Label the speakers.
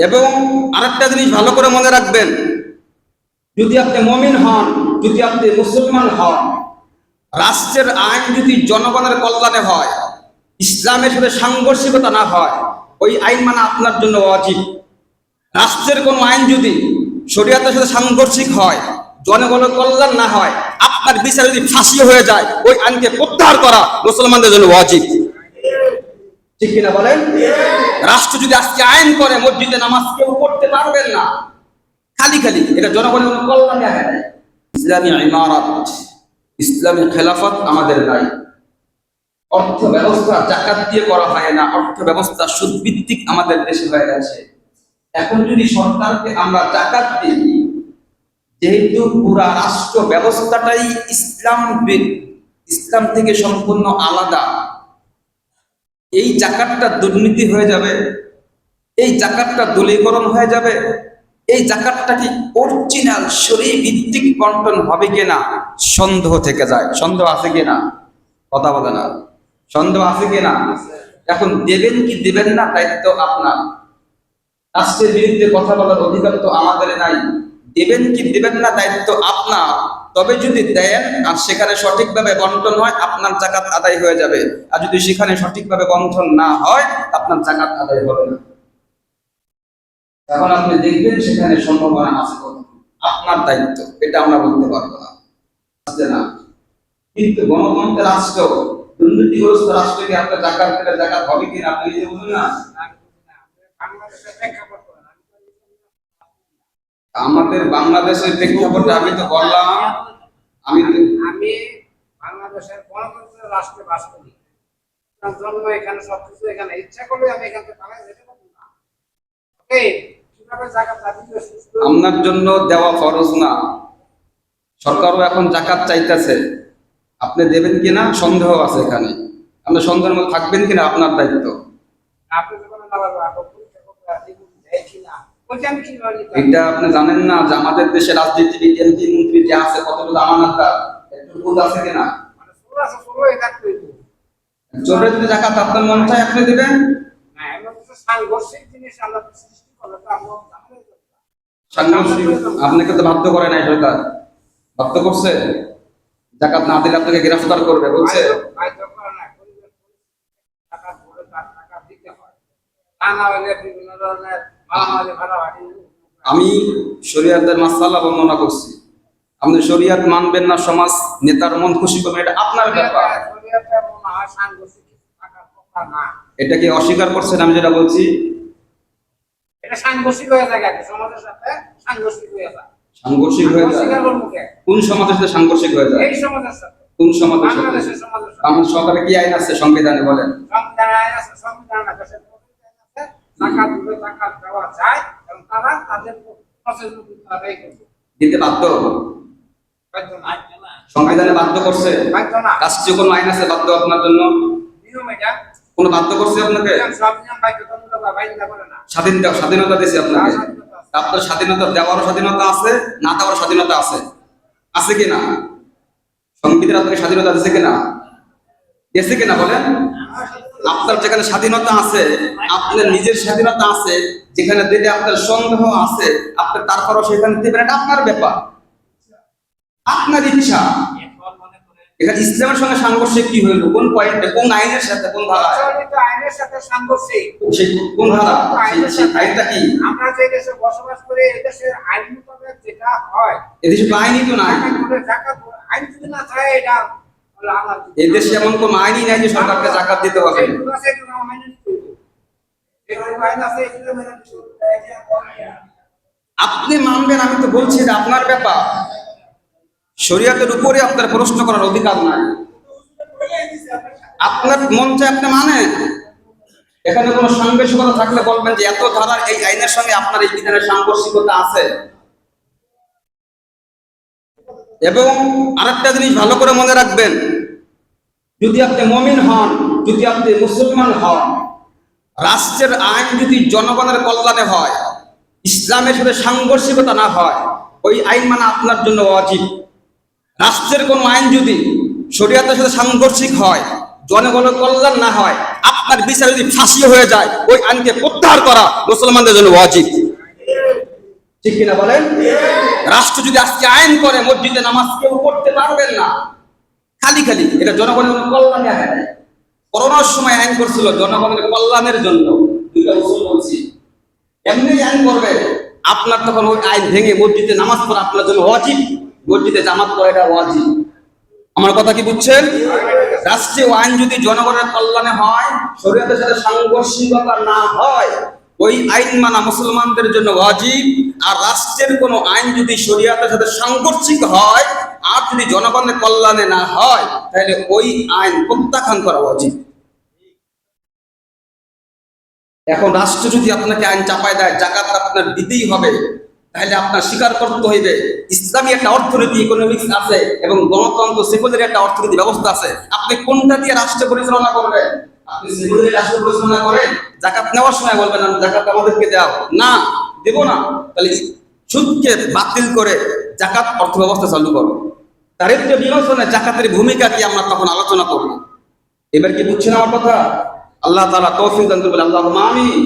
Speaker 1: এবং আরেকটা জিনিস ভালো করে মনে রাখবেন, যদি আপনি মুমিন হন, যদি আপনি মুসলমান হন, রাষ্ট্রের আইন যদি জনগণের কল্যাণে হয়, ইসলামের সাথে সাংঘর্ষিকতা না হয়, ওই আইন মানা আপনার জন্য ওয়াজিব। রাষ্ট্রের কোন আইন যদি শরীয়তের সাথে সাংঘর্ষিক হয়, জনগণের কল্যাণ না হয়, আপনার বিচার যদি ফাঁসি হয়ে যায়, ওই আইনকে প্রত্যাহার করা মুসলমানদের জন্য ওয়াজিব। ঠিক কিনা বলেন? রাষ্ট্র যদি আজকে আইন করে মসজিদে নামাজ কেউ পড়তে পারবেন না, খালি খালি, এটা জনগণের কোনো কল্যাণে হয় না। ইসলামী ইমারত, ইসলামী খেলাফত আমাদের নাই। অর্থ ব্যবস্থা জাকাত দিয়ে করা হয় না, অর্থ ব্যবস্থা সুদ ভিত্তিক আমাদের দেশে হয়ে গেছে। এখন যদি সরকারকে আমরা জাকাত দিই, যেহেতু পুরা রাষ্ট্র ব্যবস্থাটাই ইসলাম থেকে সম্পূর্ণ আলাদা, এই জাকাতটা দুর্নীতি হয়ে যাবে, এই জাকাতটা দলীয়করণ হয়ে যাবে, এই জাকাতটা কি অরিজিনাল শরীয়ত ভিত্তিক বন্টন হবে কিনা সন্দেহ থেকে যায়। সন্দেহ আছে কিনা? কথা বলে না, সন্দেহ আছে কিনা? এখন দেবেন কি দেবেন না দায়িত্ব আপনার। রাষ্ট্রের বিরুদ্ধে কথা বলার অধিকার তো আমাদের নাই। দেবেন কি দেবেন না দায়িত্ব আপনার। তবে যদি দেন আর সেখানে সঠিকভাবে বন্টন হয়, আপনার জাকাত আদায় হয়ে যাবে। আর যদি সেখানে সঠিকভাবে বন্টন না হয়, আপনার জাকাত আদায় হবে না। এখন আপনি দেখবেন সেখানে সম্ভাবনা আছে কত, আপনার দায়িত্ব, এটা আমরা বলতে পারবো না। কিন্তু গণতন্ত্রের রাষ্ট্র, দুর্নীতিগ্রস্ত রাষ্ট্রকে আপনার জাকাত দিলে জাকাত হবে কিনা আপনি নিজে বুঝুন না। আমাদের বাংলাদেশের প্রেক্ষাপটে আমি তো বললাম, আমি
Speaker 2: বাংলাদেশের গণতন্ত্রের রাষ্ট্রে বাস করি, জন্ম এখানে, সবকিছু এখানে, ইচ্ছা করলে আমি এখান থেকে পালাই যেতে পারবো না। ওকে, কিভাবে জাকাত দিবে?
Speaker 1: আপনার জন্য দেওয়া ফরজ না। সরকারও এখন জাকাত চাইতেছে, আপনি দেবেন কিনা সন্দেহ আছে এখানে। আপনি সন্দেহের মধ্যে থাকবেন কিনা আপনার দায়িত্ব। এটা আপনি জানেন না যে আমাদের দেশে রাজনীতিবিদ, এমপি, মন্ত্রী যে আছে, কতটুকু আমানতদার, একটু বুঝ আছে কিনা? চোরের যদি জাকাত আপনার মন চায় আপনি দেবেন। আপনাকে তো বাধ্য করে নাই সরকার, বাধ্য করছে? জাকাত না দিলে আপনাকে গ্রেফতার করবে বলছে? আমি শরিয়াতের মাসালা বর্ণনা করছি, আপনি শরিয়াত মানবেন না, সমাজ নেতার মন খুশি করবেন, এটা আপনার ব্যাপার। এটা কি অস্বীকার করছেন আমি যেটা বলছি?
Speaker 2: এটা সাংঘর্ষিক হয়ে যায়, সমাজের সাথে সাংঘর্ষিক হয়ে যায়।
Speaker 1: সাংঘর্ষিক হয়ে যায়? কোন সমাজের সাথে সাংঘর্ষিক হয়ে যায়?
Speaker 2: এই সমাজের সাথে।
Speaker 1: কোন সমাজের সাথে? বাংলাদেশের সমাজের সাথে। আমাদের সরকারে কি আইন আছে সংবিধানে বলেন?
Speaker 2: সংবিধানে আইন আছে, সংবিধানে দেশের আছে, জাকাত দিলে জাকাত দেওয়া যায় এবং তারা তাদের প্রসেস আদায় করবে।
Speaker 1: দিতে বাধ্য? সংবিধানে বাধ্য করছে? রাষ্ট্রীয় কোন আইন আছে বাধ্য আপনার জন্য?
Speaker 2: নিয়ম এটা।
Speaker 1: কোন বাধ্য করছে আপনাকে?
Speaker 2: সব নিয়ম বাধ্যতামূলক বাইরে করে না।
Speaker 1: স্বাধীনতা দিয়েছে আপনাকে। আপনার স্বাধীনতা দেওয়ার স্বাধীনতা আছে, না দেওয়ার স্বাধীনতা আছে, আছে কিনা? সংবিধান আপনাকে স্বাধীনতা দিয়েছে কিনা? দিয়েছে কিনা বলেন? আপনার যেখানে স্বাধীনতা আছে, আপনার নিজের স্বাধীনতা আছে, যেখানে দিলে আপনার সন্দেহ আছে, আপনি তারপরও সেখানে দেবেন, এটা আপনার ব্যাপার, আপনার ইচ্ছা। এখানে ইসলামের সঙ্গে সাংঘর্ষিক কি হইল? কোন পয়েন্টে, কোন আইনের সাথে, কোন ধারা?
Speaker 2: আইনের সাথে সাংঘর্ষিক।
Speaker 1: সেই কোন ধারা? সেই আইনটা কি?
Speaker 2: আমরা যে দেশে বসবাস করি, এই দেশের আইন মোতাবেক যেটা হয়,
Speaker 1: এই দেশে তো আইনই তো নাই।
Speaker 2: আইন যদি না থাকে, এটা
Speaker 1: এই দেশে এমন কোন আইনই নাই যে সরকারকে জাকাত দিতে হবে। আপনি মানবেন, আমি তো বলছি যে আপনার ব্যাপার। শরীয়তের উপরে আপনার প্রশ্ন করার অধিকার নাই। আপনার মন চায় আপনি মানেন। এখানে কোনো সাংঘর্ষিকতা থাকলে বলবেন যে এত ধারার এই আইনের সঙ্গে আপনার এই বিধানের সাংঘর্ষিকতা আছে। এবং আরেকটা জিনিস ভালো করে মনে রাখবেন, যদি আপনি মুমিন হন, যদি আপনি মুসলমান হন, রাষ্ট্রের আইন যদি জনগণের কল্যাণে হয়, ইসলামের সাথে সাংঘর্ষিকতা না হয়, ওই আইন মানা আপনার জন্য ওয়াজিব। রাষ্ট্রের কোন আইন যদি শরীয়তের সাথে সাংঘর্ষিক হয়, জনগণের কল্যাণ না হয়, আপনার বিচার যদি ফাঁসি হয়ে যায়, ওই আইনকে প্রত্যাহার করা মুসলমানদের জন্য ওয়াজিব। ঠিক কিনা বলেন? রাষ্ট্র যদি আজকে আইন করে মসজিদে নামাজ কেউ পড়তে পারবেন না, খালি খালি, এটা জনগণের জন্য কল্যাণে আইন। করোনার সময় আইন করছিল জনগণের কল্যাণের জন্য, দুইটা উসুল বলছি। এমনি আইন করবে, আপনার তখন ওই আইন ভেঙে মসজিদে নামাজ পড়া আপনার জন্য ওয়াজিব, মসজিদে জামাত পড়া এটা ওয়াজিব। আমার কথা কি বুঝছেন? রাষ্ট্রীয় আইন যদি জনগণের কল্যাণে হয়, শরীয়তের সাথে সাংঘর্ষিকতা না হয়, ওই আইন মানা মুসলমানদের জন্য ওয়াজিব। আর রাষ্ট্রের কোনো আইন যদি শরীয়তের সাথে সাংঘর্ষিক হয় আর যদি জনগণের কল্যাণে না হয়, তাহলে ওই আইন প্রত্যাখ্যান করা ওয়াজিব। এখন রাষ্ট্র যদি আপনাকে আইন চাপায় দেয়, জাকাত আপনার দিতেই হবে, তাহলে আপনার স্বীকার করতে হইবে ইসলামী একটা অর্থনীতি, ইকোনমিক্স আছে এবং গণতন্ত্র সেকুলার একটা অর্থনীতি ব্যবস্থা আছে। আপনি কোনটা দিয়ে রাষ্ট্র পরিচালনা করবেন? আপনি সেকুলার রাষ্ট্র পরিচালনা করেন, জাকাত নেওয়ার সময় বলবেন না জাকাত আমাদেরকে দাও, না দেব না, তাহলে সুদকে বাতিল করে জাকাত অর্থ ব্যবস্থা চালু করো। দারিদ্র্য বিমোচনে জাকাতের ভূমিকা কি আমরা তখন আলোচনা করব। এবার কি বুঝছেন আমার কথা? আল্লাহ তাআলা তৌফিক দান করবেন, আল্লাহুম্মা আমিন।